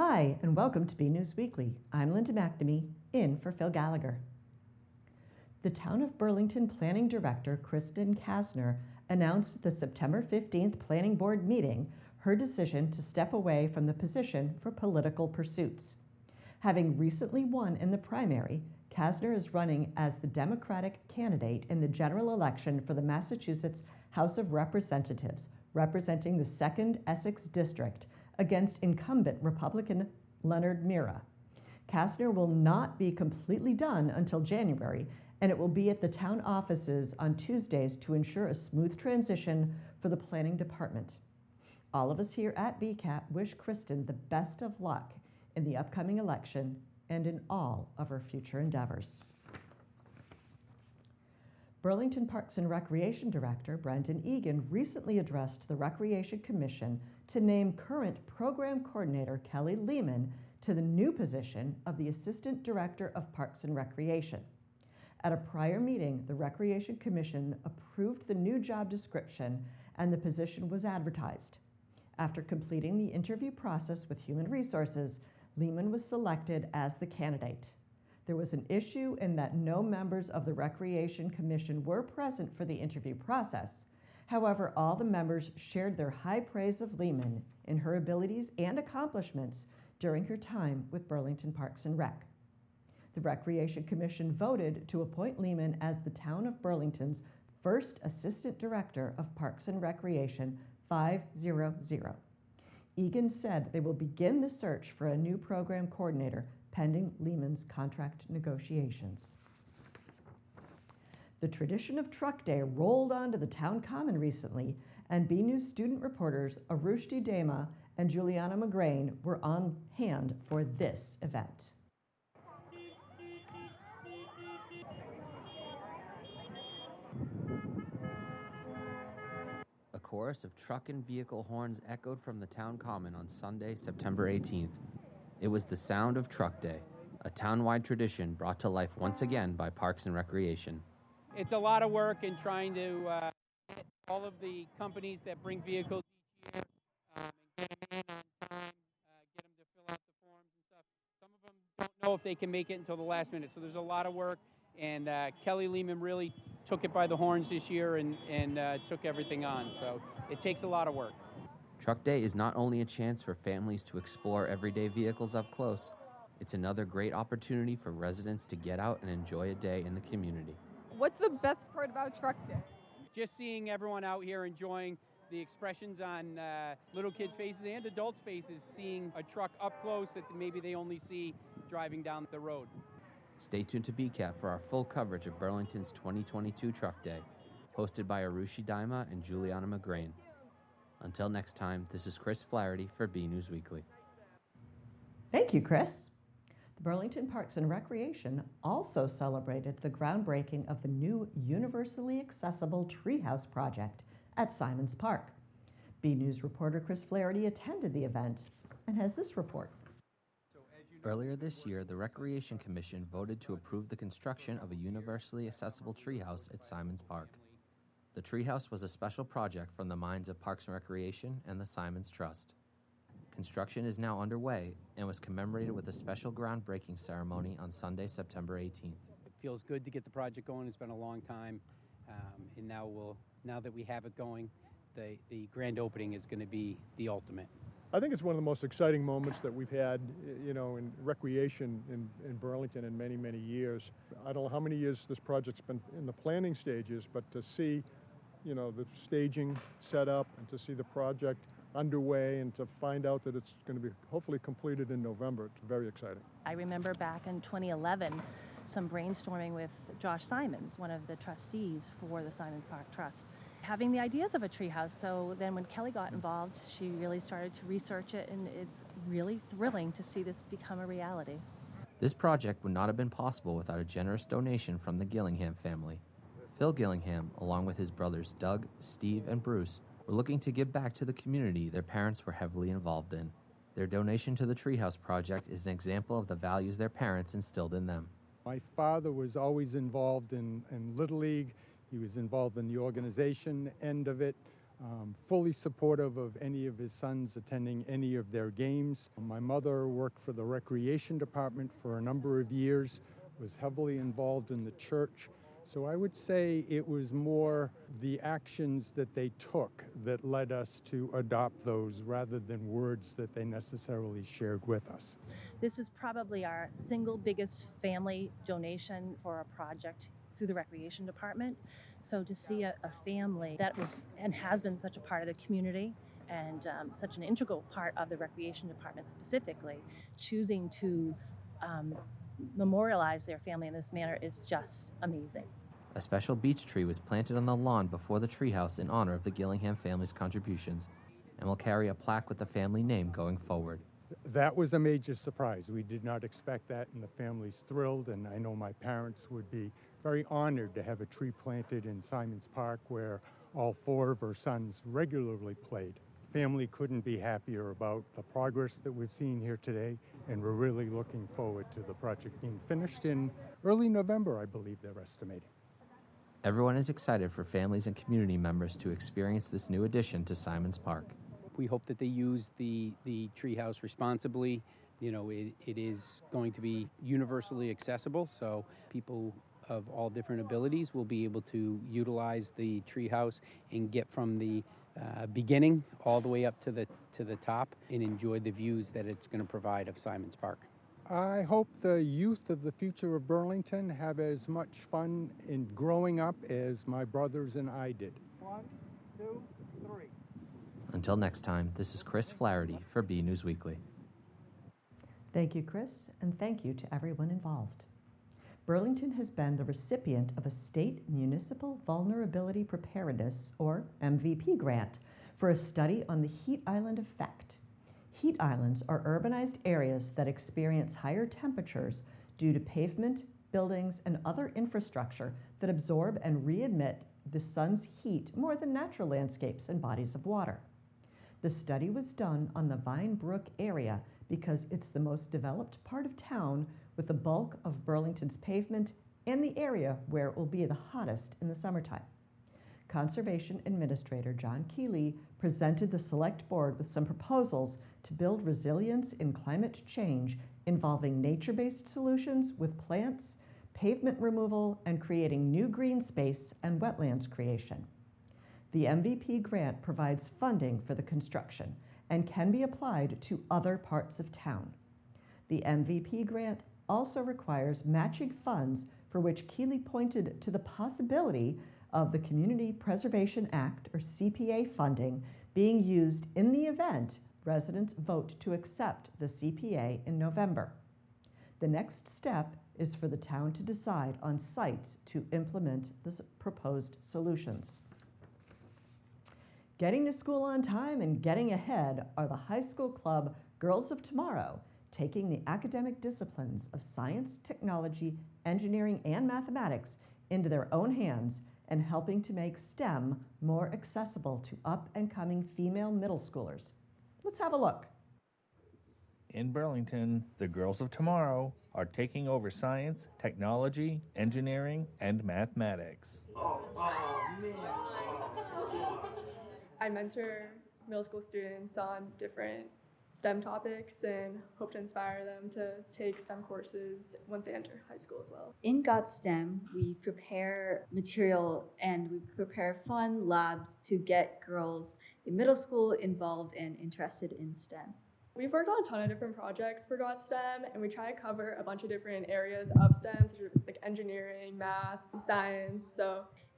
Hi, and welcome to BNEWS Weekly. I'm Linda McNamee, in for Phil Gallagher. The Town of Burlington Planning Director, Kristen Kasner, announced at the September 15th Planning Board meeting her decision to step away from the position for political pursuits. Having recently won in the primary, Kasner is running as the Democratic candidate in the general election for the Massachusetts House of Representatives, representing the 2nd Essex District, against incumbent Republican Leonard Mira. Kasner will not be completely done until January, and it will be at the town offices on Tuesdays to ensure a smooth transition for the planning department. All of us here at BCAT wish Kristen the best of luck in the upcoming election and in all of her future endeavors. Burlington Parks and Recreation Director Brendan Egan recently addressed the Recreation Commission to name current Program Coordinator Kelly Lehman to the new position of the Assistant Director of Parks and Recreation. At a prior meeting, the Recreation Commission approved the new job description and the position was advertised. After completing the interview process with Human Resources, Lehman was selected as the candidate. There was an issue in that no members of the Recreation Commission were present for the interview process. However, all the members shared their high praise of Lehman in her abilities and accomplishments during her time with Burlington Parks and Rec. The Recreation Commission voted to appoint Lehman as the Town of Burlington's first Assistant Director of Parks and Recreation, 500. Egan said they will begin the search for a new program coordinator pending Lehman's contract negotiations. The tradition of Truck Day rolled onto the town common recently, and BNews student reporters Arushti Dema and Juliana McGrain were on hand for this event. A chorus of truck and vehicle horns echoed from the town common on Sunday, September 18th. It was the sound of Truck Day, a town-wide tradition brought to life once again by Parks and Recreation. It's a lot of work in trying to get all of the companies that bring vehicles each year and get them in on time, get them to fill out the forms and stuff. Some of them don't know if they can make it until the last minute, so there's a lot of work, and Kelly Lehman really took it by the horns this year and took everything on, so it takes a lot of work. Truck Day is not only a chance for families to explore everyday vehicles up close, it's another great opportunity for residents to get out and enjoy a day in the community. What's the best part about Truck Day? Just seeing everyone out here enjoying the expressions on little kids' faces and adults' faces, seeing a truck up close that maybe they only see driving down the road. Stay tuned to BCAT for our full coverage of Burlington's 2022 Truck Day, hosted by Arushi Daima and Juliana McGrain. Until next time, this is Chris Flaherty for BNews Weekly. Thank you, Chris. The Burlington Parks and Recreation also celebrated the groundbreaking of the new universally accessible Treehouse project at Simons Park. BNews reporter Chris Flaherty attended the event and has this report. Earlier this year, the Recreation Commission voted to approve the construction of a universally accessible treehouse at Simons Park. The treehouse was a special project from the minds of Parks and Recreation and the Simons Trust. Construction is now underway and was commemorated with a special groundbreaking ceremony on Sunday, September 18th. It feels good to get the project going. It's been a long time, and now that we have it going, the grand opening is going to be the ultimate. I think it's one of the most exciting moments that we've had, in recreation in Burlington in many, many years. I don't know how many years this project's been in the planning stages, but to see, the staging set up and to see the project underway and to find out that it's going to be hopefully completed in November, it's very exciting. I remember back in 2011, some brainstorming with Josh Simons, one of the trustees for the Simons Park Trust, having the ideas of a treehouse. So then when Kelly got involved, she really started to research it, and it's really thrilling to see this become a reality. This project would not have been possible without a generous donation from the Gillingham family. Phil Gillingham, along with his brothers Doug, Steve, and Bruce, were looking to give back to the community their parents were heavily involved in. Their donation to the Treehouse project is an example of the values their parents instilled in them. My father was always involved in Little League. He was involved in the organization end of it. fully supportive of any of his sons attending any of their games. My mother worked for the recreation department for a number of years, was heavily involved in the church. So I would say it was more the actions that they took that led us to adopt those rather than words that they necessarily shared with us. This was probably our single biggest family donation for a project through the recreation department. So to see a family that was and has been such a part of the community and such an integral part of the recreation department specifically, choosing to memorialize their family in this manner is just amazing. A special beech tree was planted on the lawn before the treehouse in honor of the Gillingham family's contributions and will carry a plaque with the family name going forward. That was a major surprise. We did not expect that, and the family's thrilled, and I know my parents would be very honored to have a tree planted in Simons Park where all four of her sons regularly played. Family couldn't be happier about the progress that we've seen here today, and we're really looking forward to the project being finished in early November, I believe they're estimating. Everyone is excited for families and community members to experience this new addition to Simons Park. We hope that they use the treehouse responsibly. You know, it is going to be universally accessible, so people of all different abilities will be able to utilize the treehouse and get from the beginning all the way up to the top and enjoy the views that it's going to provide of Simons Park. I hope the youth of the future of Burlington have as much fun in growing up as my brothers and I did. 1, 2, 3. Until next time, this is Chris Flaherty for BNEWS Weekly. Thank you, Chris, and thank you to everyone involved. Burlington has been the recipient of a State Municipal Vulnerability Preparedness, or MVP, grant for a study on the heat island effect. Heat islands are urbanized areas that experience higher temperatures due to pavement, buildings, and other infrastructure that absorb and reemit the sun's heat more than natural landscapes and bodies of water. The study was done on the Vine Brook area because it's the most developed part of town with the bulk of Burlington's pavement and the area where it will be the hottest in the summertime. Conservation Administrator John Keeley presented the Select Board with some proposals to build resilience in climate change involving nature-based solutions with plants, pavement removal, and creating new green space and wetlands creation. The MVP grant provides funding for the construction and can be applied to other parts of town. The MVP grant also requires matching funds, for which Keeley pointed to the possibility of the Community Preservation Act, or CPA, funding being used in the event residents vote to accept the CPA in November. The next step is for the town to decide on sites to implement the proposed solutions. Getting to school on time and getting ahead are the high school club Girls of Tomorrow, taking the academic disciplines of science, technology, engineering, and mathematics into their own hands and helping to make STEM more accessible to up-and-coming female middle schoolers. Let's have a look. In Burlington, the Girls of Tomorrow are taking over science, technology, engineering, and mathematics. I mentor middle school students on different STEM topics and hope to inspire them to take STEM courses once they enter high school as well. In Got STEM, we prepare material and we prepare fun labs to get girls in middle school involved and interested in STEM. We've worked on a ton of different projects for Got STEM, and we try to cover a bunch of different areas of STEM, such as like engineering, math, science.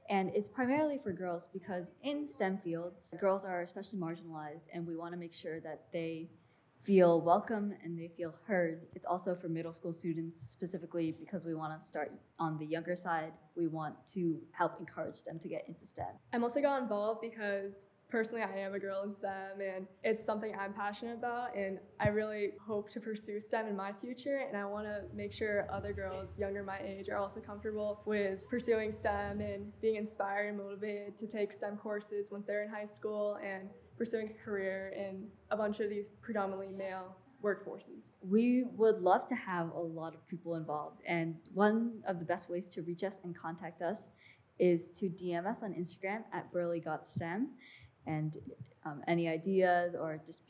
And it's primarily for girls because in STEM fields, girls are especially marginalized, and we want to make sure that they feel welcome and they feel heard. It's also for middle school students specifically because we want to start on the younger side. We want to help encourage them to get into STEM. I mostly got involved because personally, I am a girl in STEM, and it's something I'm passionate about, and I really hope to pursue STEM in my future, and I want to make sure other girls younger my age are also comfortable with pursuing STEM and being inspired and motivated to take STEM courses once they're in high school and pursuing a career in a bunch of these predominantly male workforces. We would love to have a lot of people involved, and one of the best ways to reach us and contact us is to DM us on Instagram at BurleyGotSTEM. And any ideas or just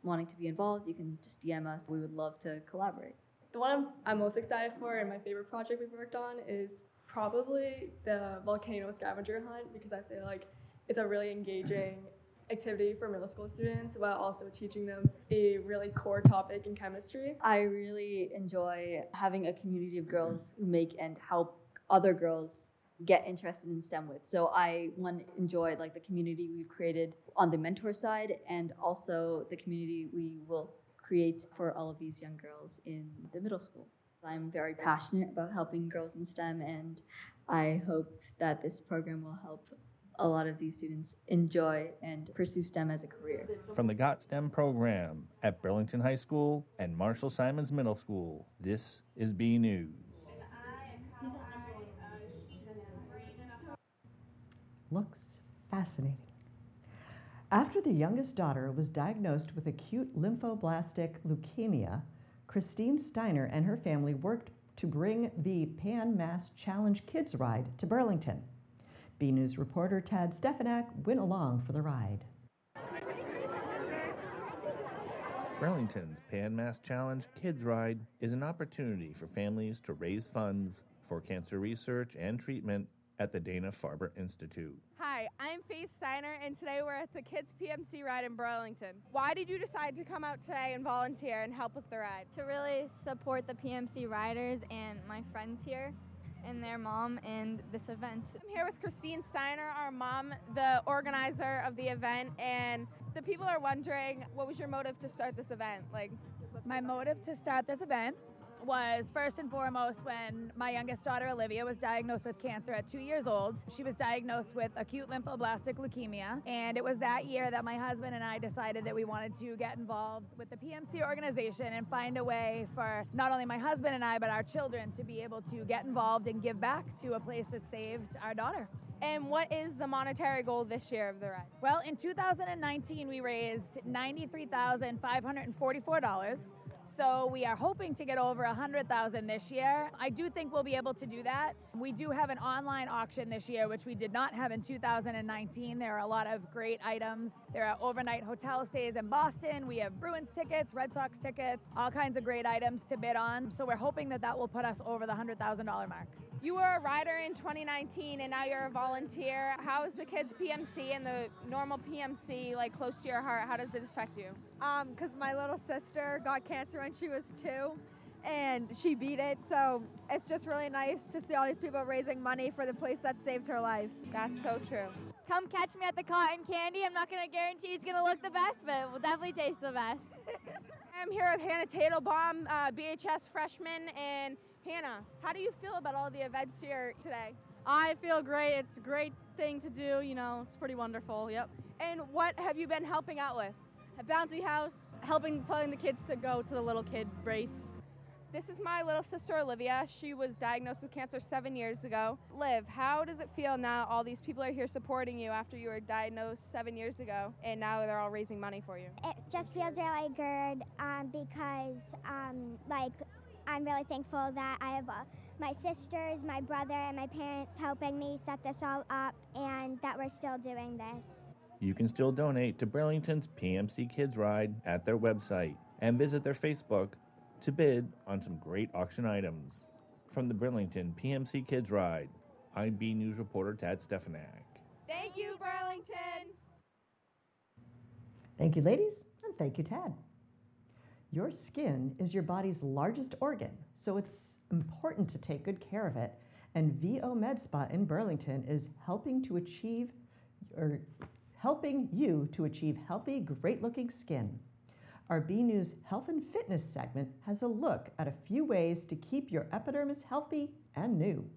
wanting to be involved, you can just DM us. We would love to collaborate. The one I'm most excited for and my favorite project we've worked on is probably the volcano scavenger hunt, because I feel like it's a really engaging activity for middle school students while also teaching them a really core topic in chemistry. I really enjoy having a community of girls who make and help other girls get interested in STEM with. So I enjoyed like the community we've created on the mentor side, and also the community we will create for all of these young girls in the middle school. I'm very passionate about helping girls in STEM, and I hope that this program will help a lot of these students enjoy and pursue STEM as a career. From the Got STEM program at Burlington High School and Marshall Simons Middle School, this is BNEWS. Looks fascinating. After the youngest daughter was diagnosed with acute lymphoblastic leukemia, Christine Steiner and her family worked to bring the Pan Mass Challenge Kids Ride to Burlington. BNews reporter Tad Stefanak went along for the ride. Burlington's Pan Mass Challenge Kids Ride is an opportunity for families to raise funds for cancer research and treatment at the Dana-Farber Institute. Hi, I'm Faith Steiner, and today we're at the Kids PMC ride in Burlington. Why did you decide to come out today and volunteer and help with the ride? To really support the PMC riders and my friends here and their mom and this event. I'm here with Christine Steiner, our mom, the organizer of the event, and the people are wondering, what was your motive to start this event? My motive to start this event was first and foremost when my youngest daughter Olivia was diagnosed with cancer at 2 years old. She was diagnosed with acute lymphoblastic leukemia, and it was that year that my husband and I decided that we wanted to get involved with the PMC organization and find a way for not only my husband and I but our children to be able to get involved and give back to a place that saved our daughter. And what is the monetary goal this year of the ride? Well, in 2019 we raised $93,544. So we are hoping to get over 100,000 this year. I do think we'll be able to do that. We do have an online auction this year, which we did not have in 2019. There are a lot of great items. There are overnight hotel stays in Boston. We have Bruins tickets, Red Sox tickets, all kinds of great items to bid on. So we're hoping that that will put us over the $100,000 mark. You were a rider in 2019 and now you're a volunteer. How is the Kids PMC and the normal PMC close to your heart? How does it affect you? Because my little sister got cancer when she was 2 and she beat it. So it's just really nice to see all these people raising money for the place that saved her life. That's so true. Come catch me at the cotton candy. I'm not going to guarantee it's going to look the best, but it will definitely taste the best. I'm here with Hannah Tadelbaum, BHS freshman, and Hannah, how do you feel about all the events here today? I feel great. It's a great thing to do. It's pretty wonderful. Yep. And what have you been helping out with? A bouncy house, telling the kids to go to the little kid race. This is my little sister Olivia. She was diagnosed with cancer 7 years ago. Liv, how does it feel now all these people are here supporting you after you were diagnosed 7 years ago and now they're all raising money for you? It just feels really good because I'm really thankful that I have my sisters, my brother, and my parents helping me set this all up, and that we're still doing this. You can still donate to Burlington's PMC Kids Ride at their website and visit their Facebook to bid on some great auction items. From the Burlington PMC Kids Ride, I'm BNews reporter Tad Stefanak. Thank you, Burlington! Thank you, ladies, and thank you, Tad. Your skin is your body's largest organ, so it's important to take good care of it. And VO Med Spa in Burlington is helping you to achieve healthy, great-looking skin. Our BNews Health and Fitness segment has a look at a few ways to keep your epidermis healthy and new.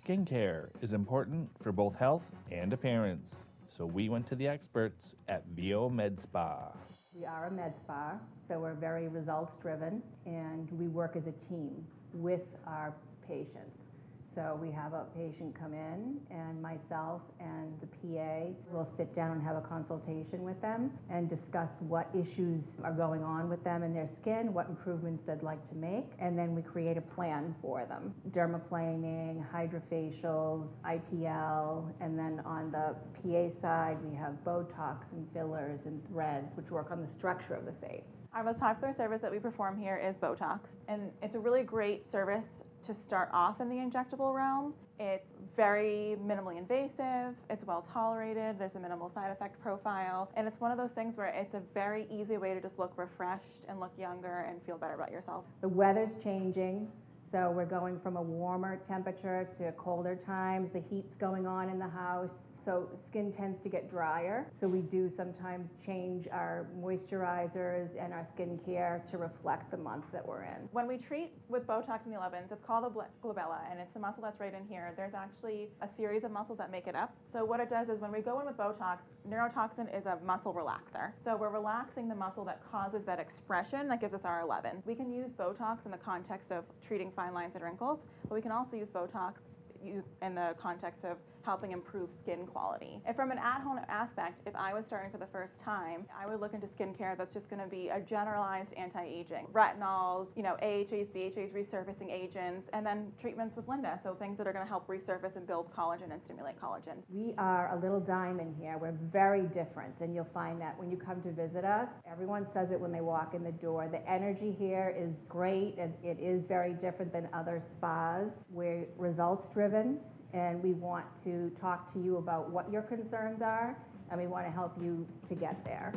Skincare is important for both health and appearance, so we went to the experts at VO Med Spa. We are a med spa, so we're very results driven, and we work as a team with our patients. So we have a patient come in, and myself and the PA will sit down and have a consultation with them and discuss what issues are going on with them in their skin, what improvements they'd like to make, and then we create a plan for them. Dermaplaning, hydrofacials, IPL, and then on the PA side we have Botox and fillers and threads, which work on the structure of the face. Our most popular service that we perform here is Botox, and it's a really great service to start off in the injectable realm. It's very minimally invasive, it's well tolerated, there's a minimal side effect profile, and it's one of those things where it's a very easy way to just look refreshed and look younger and feel better about yourself. The weather's changing, so we're going from a warmer temperature to colder times. The heat's going on in the house, so skin tends to get drier. So we do sometimes change our moisturizers and our skincare to reflect the month that we're in. When we treat with Botox in the 11s, it's called the glabella, and it's the muscle that's right in here. There's actually a series of muscles that make it up. So what it does is when we go in with Botox, neurotoxin is a muscle relaxer. So we're relaxing the muscle that causes that expression that gives us our 11. We can use Botox in the context of treating fine lines and wrinkles, but we can also use Botox in the context of helping improve skin quality. And from an at-home aspect, if I was starting for the first time, I would look into skincare that's just going to be a generalized anti-aging. Retinols, AHAs, BHAs, resurfacing agents, and then treatments with Linda, so things that are going to help resurface and build collagen and stimulate collagen. We are a little diamond here. We're very different, and you'll find that when you come to visit us. Everyone says it when they walk in the door. The energy here is great, and it is very different than other spas. We're results-driven, and we want to talk to you about what your concerns are, and we want to help you to get there.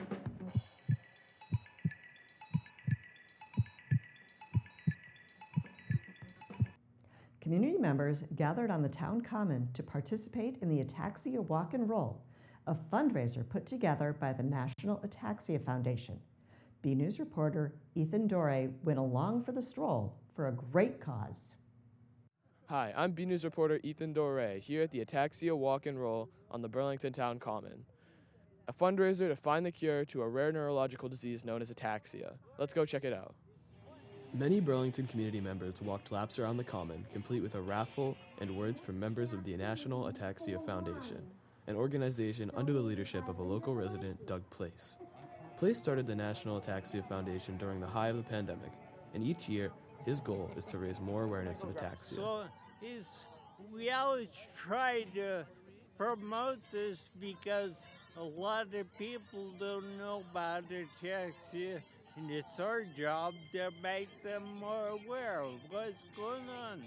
Community members gathered on the town common to participate in the Ataxia Walk and Roll, a fundraiser put together by the National Ataxia Foundation. BNews reporter Ethan Dore went along for the stroll for a great cause. Hi, I'm BNews reporter Ethan Dore here at the Ataxia Walk and Roll on the Burlington Town Common, a fundraiser to find the cure to a rare neurological disease known as ataxia. Let's go check it out. Many Burlington community members walked laps around the Common, complete with a raffle and words from members of the National Ataxia Foundation, an organization under the leadership of a local resident, Doug Place. Place started the National Ataxia Foundation during the height of the pandemic, and each year, his goal is to raise more awareness of ataxia. So we always try to promote this because a lot of people don't know about ataxia, and it's our job to make them more aware of what's going on.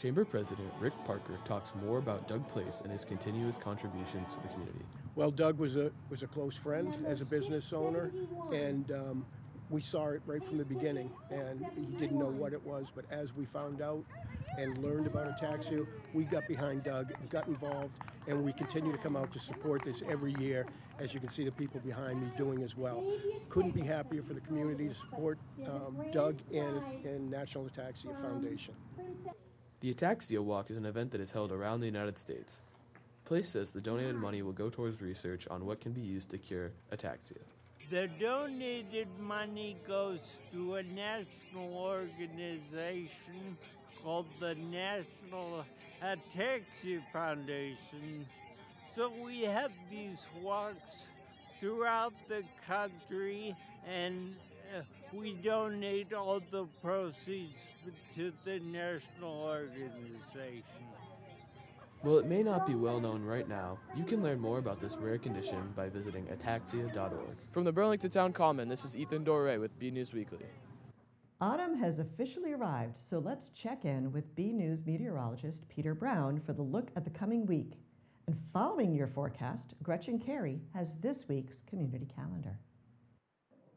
Chamber President Rick Parker talks more about Doug Place and his continuous contributions to the community. Well, Doug was a close friend as a business owner, and we saw it right from the beginning, and he didn't know what it was, but as we found out and learned about ataxia, we got behind Doug, got involved, and we continue to come out to support this every year, as you can see the people behind me doing as well. Couldn't be happier for the community to support Doug and National Ataxia Foundation. The Ataxia Walk is an event that is held around the United States. Place says the donated money will go towards research on what can be used to cure ataxia. The donated money goes to a national organization called the National Ataxia Foundation. So we have these walks throughout the country, and we donate all the proceeds to the national organization. While it may not be well known right now, you can learn more about this rare condition by visiting ataxia.org. From the Burlington Town Common, this was Ethan Dore with BNews Weekly. Autumn has officially arrived, so let's check in with BNews meteorologist Peter Brown for the look at the coming week. And following your forecast, Gretchen Carey has this week's community calendar.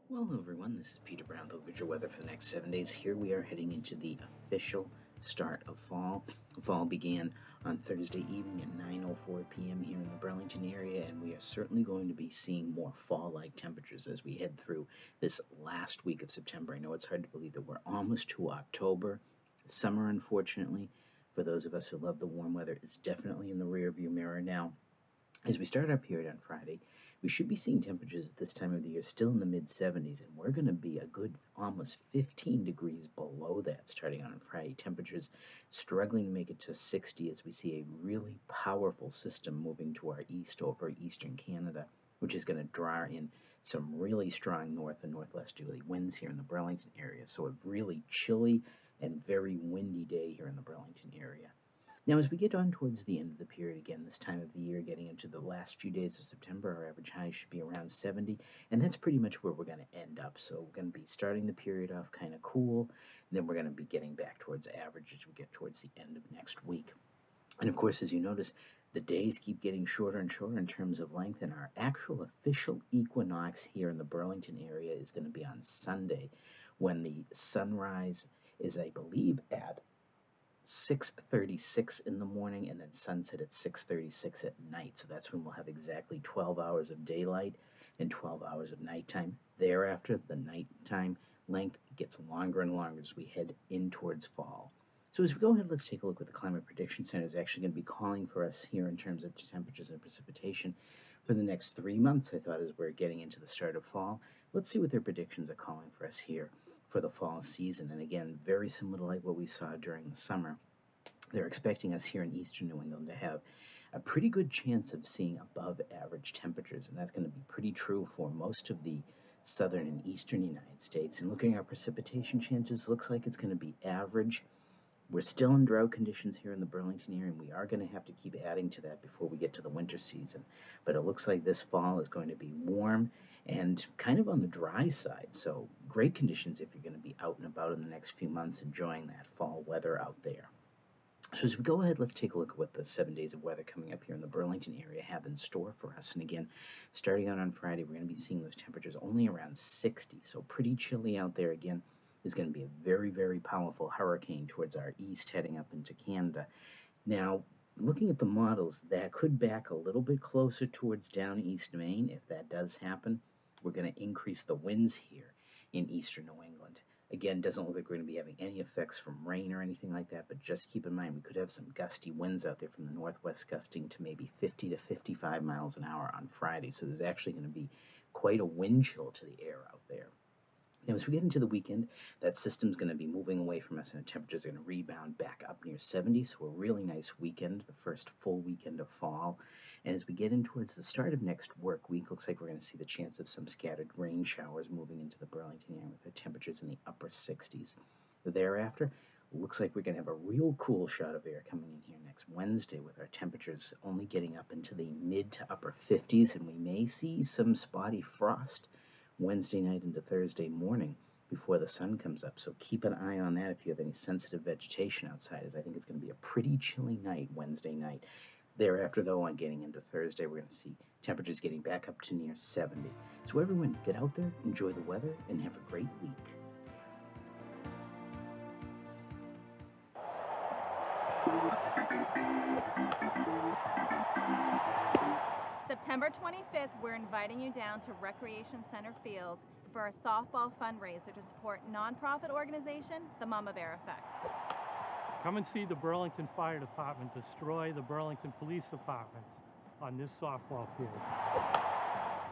Well, hello everyone, this is Peter Brown with your weather for the next 7 days. Here we are heading into the official start of fall. Fall began on Thursday evening at 9:04 p.m. here in the Burlington area, and we are certainly going to be seeing more fall-like temperatures as we head through this last week of September. I know it's hard to believe that we're almost to October. Summer, unfortunately, for those of us who love the warm weather, is definitely in the rearview mirror now. As we start our period on Friday, We should be seeing temperatures at this time of the year still in the mid-70s, and we're going to be a good almost 15 degrees below that starting on Friday. Temperatures struggling to make it to 60 as we see a really powerful system moving to our east over eastern Canada, which is going to draw in some really strong north and northwesterly winds here in the Burlington area. So a really chilly and very windy day here in the Burlington area. Now, as we get on towards the end of the period, again, this time of the year, getting into the last few days of September, our average high should be around 70, and that's pretty much where we're going to end up. So we're going to be starting the period off kind of cool, and then we're going to be getting back towards average as we get towards the end of next week. And of course, as you notice, the days keep getting shorter and shorter in terms of length, and our actual official equinox here in the Burlington area is going to be on Sunday, when the sunrise is, I believe, at 6:36 in the morning, and then sunset at 6:36 at night. So that's when we'll have exactly 12 hours of daylight and 12 hours of nighttime. Thereafter, the nighttime length gets longer and longer as we head in towards fall. So as we go ahead, let's take a look what the Climate Prediction Center is actually going to be calling for us here in terms of temperatures and precipitation for the next 3 months. I thought as we're getting into the start of fall, let's see what their predictions are calling for us here for the fall season. And again, very similar to like what we saw during the summer. They're expecting us here in eastern New England to have a pretty good chance of seeing above average temperatures, and that's going to be pretty true for most of the southern and eastern United States. And looking at our precipitation chances, looks like it's going to be average. We're still in drought conditions here in the Burlington area, and we are going to have to keep adding to that before we get to the winter season. But it looks like this fall is going to be warm and kind of on the dry side, so great conditions if you're going to be out and about in the next few months enjoying that fall weather out there. So as we go ahead, let's take a look at what the 7 days of weather coming up here in the Burlington area have in store for us. And again, starting out on Friday, we're going to be seeing those temperatures only around 60, so pretty chilly out there. Again, is going to be a very, very powerful hurricane towards our east heading up into Canada. Now, looking at the models, that could back a little bit closer towards down east Maine. If that does happen, we're going to increase the winds here in eastern New England. Again, doesn't look like we're going to be having any effects from rain or anything like that, but just keep in mind we could have some gusty winds out there from the northwest gusting to maybe 50 to 55 miles an hour on Friday. So there's actually going to be quite a wind chill to the air out there. Now, as we get into the weekend, that system's going to be moving away from us, and the temperatures are going to rebound back up near 70, so a really nice weekend, the first full weekend of fall. And as we get in towards the start of next work week, looks like we're going to see the chance of some scattered rain showers moving into the Burlington area with the temperatures in the upper 60s. Thereafter, looks like we're going to have a real cool shot of air coming in here next Wednesday with our temperatures only getting up into the mid to upper 50s, and we may see some spotty frost Wednesday night into Thursday morning before the sun comes up. So keep an eye on that if you have any sensitive vegetation outside, as I think it's going to be a pretty chilly night Wednesday night. Thereafter, though, on getting into Thursday, we're going to see temperatures getting back up to near 70. So everyone, get out there, enjoy the weather, and have a great week. September 25th, we're inviting you down to Recreation Center Field for a softball fundraiser to support nonprofit organization, the Mama Bear Effect. Come and see the Burlington Fire Department destroy the Burlington Police Department on this softball field.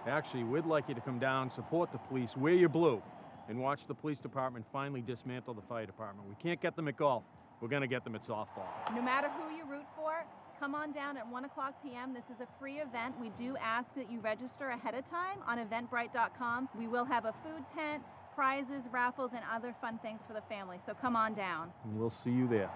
Actually, we'd like you to come down, support the police, wear your blue, and watch the police department finally dismantle the fire department. We can't get them at golf. We're going to get them at softball. No matter who you root for, come on down at 1 o'clock p.m. This is a free event. We do ask that you register ahead of time on eventbrite.com. We will have a food tent, prizes, raffles, and other fun things for the family. So come on down. And we'll see you there.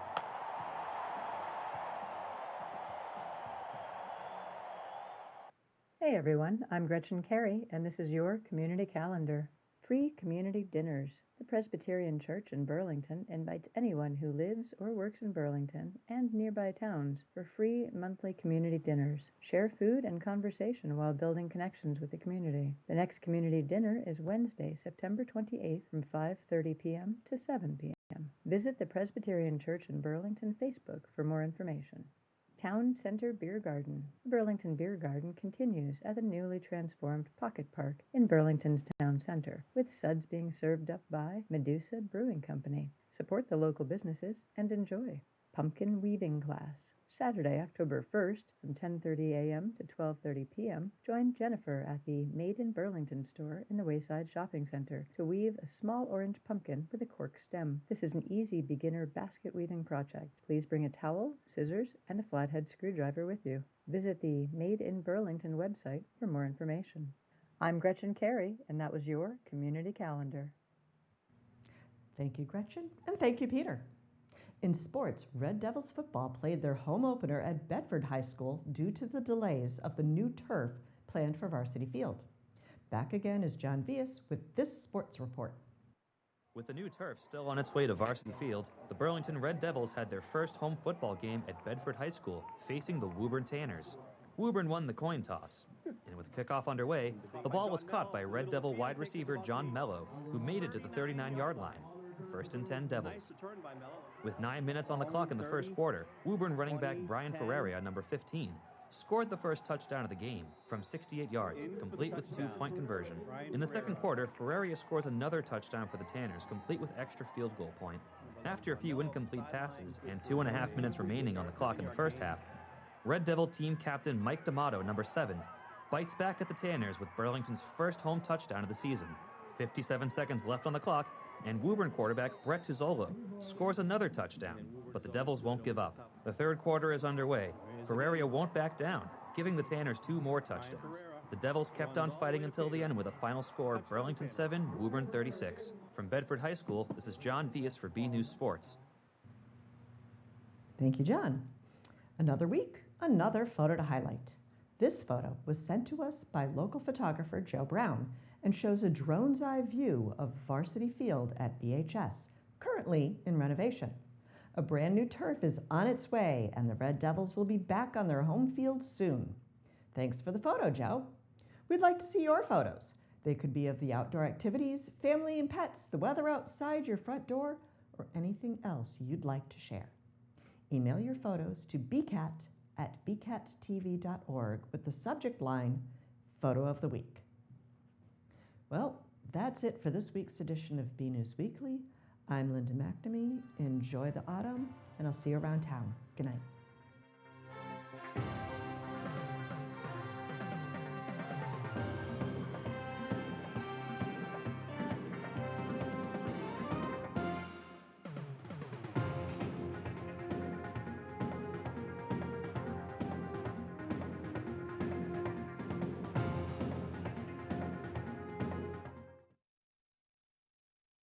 Hey everyone, I'm Gretchen Carey, and this is your community calendar. Free community dinners. The Presbyterian Church in Burlington invites anyone who lives or works in Burlington and nearby towns for free monthly community dinners. Share food and conversation while building connections with the community. The next community dinner is Wednesday, September 28th from 5:30 p.m. to 7 p.m. Visit the Presbyterian Church in Burlington Facebook for more information. Town Center Beer Garden. The Burlington Beer Garden continues at the newly transformed Pocket Park in Burlington's town center, with suds being served up by Medusa Brewing Company. Support the local businesses and enjoy. Pumpkin Weaving Class. Saturday, October 1st, from 10:30 a.m. to 12:30 p.m., join Jennifer at the Made in Burlington store in the Wayside Shopping Center to weave a small orange pumpkin with a cork stem. This is an easy beginner basket weaving project. Please bring a towel, scissors, and a flathead screwdriver with you. Visit the Made in Burlington website for more information. I'm Gretchen Carey, and that was your Community Calendar. Thank you, Gretchen, and thank you, Peter. In sports, Red Devils football played their home opener at Bedford High School due to the delays of the new turf planned for Varsity Field. Back again is John Vias with this sports report. With the new turf still on its way to Varsity Field, the Burlington Red Devils had their first home football game at Bedford High School, facing the Woburn Tanners. Woburn won the coin toss, and with kickoff underway, the ball was caught by Red Devil wide receiver John Mello, who made it to the 39-yard line. First and 10 Devils. With 9 minutes on the clock in the first quarter, Woburn running back Brian Ferreira, number 15, scored the first touchdown of the game from 68 yards, complete with 2-point conversion. In the second quarter, Ferreira scores another touchdown for the Tanners, complete with extra field goal point. After a few incomplete passes and 2.5 minutes remaining on the clock in the first half, Red Devil team captain Mike D'Amato, number 7, bites back at the Tanners with Burlington's first home touchdown of the season. 57 seconds left on the clock, and Woburn quarterback Brett Tuzzolo scores another touchdown, but the Devils won't give up. The third quarter is underway. Ferreira won't back down, giving the Tanners 2 more touchdowns. The Devils kept on fighting until the end with a final score, Burlington 7, Woburn 36. From Bedford High School, this is John Vias for BNEWS Sports. Thank you, John. Another week, another photo to highlight. This photo was sent to us by local photographer Joe Brown and shows a drone's eye view of Varsity Field at BHS, currently in renovation. A brand new turf is on its way, and the Red Devils will be back on their home field soon. Thanks for the photo, Joe. We'd like to see your photos. They could be of the outdoor activities, family and pets, the weather outside your front door, or anything else you'd like to share. Email your photos to bcat@bcattv.org with the subject line, Photo of the Week. Well, that's it for this week's edition of BNEWS Weekly. I'm Linda McNamee. Enjoy the autumn, and I'll see you around town. Good night.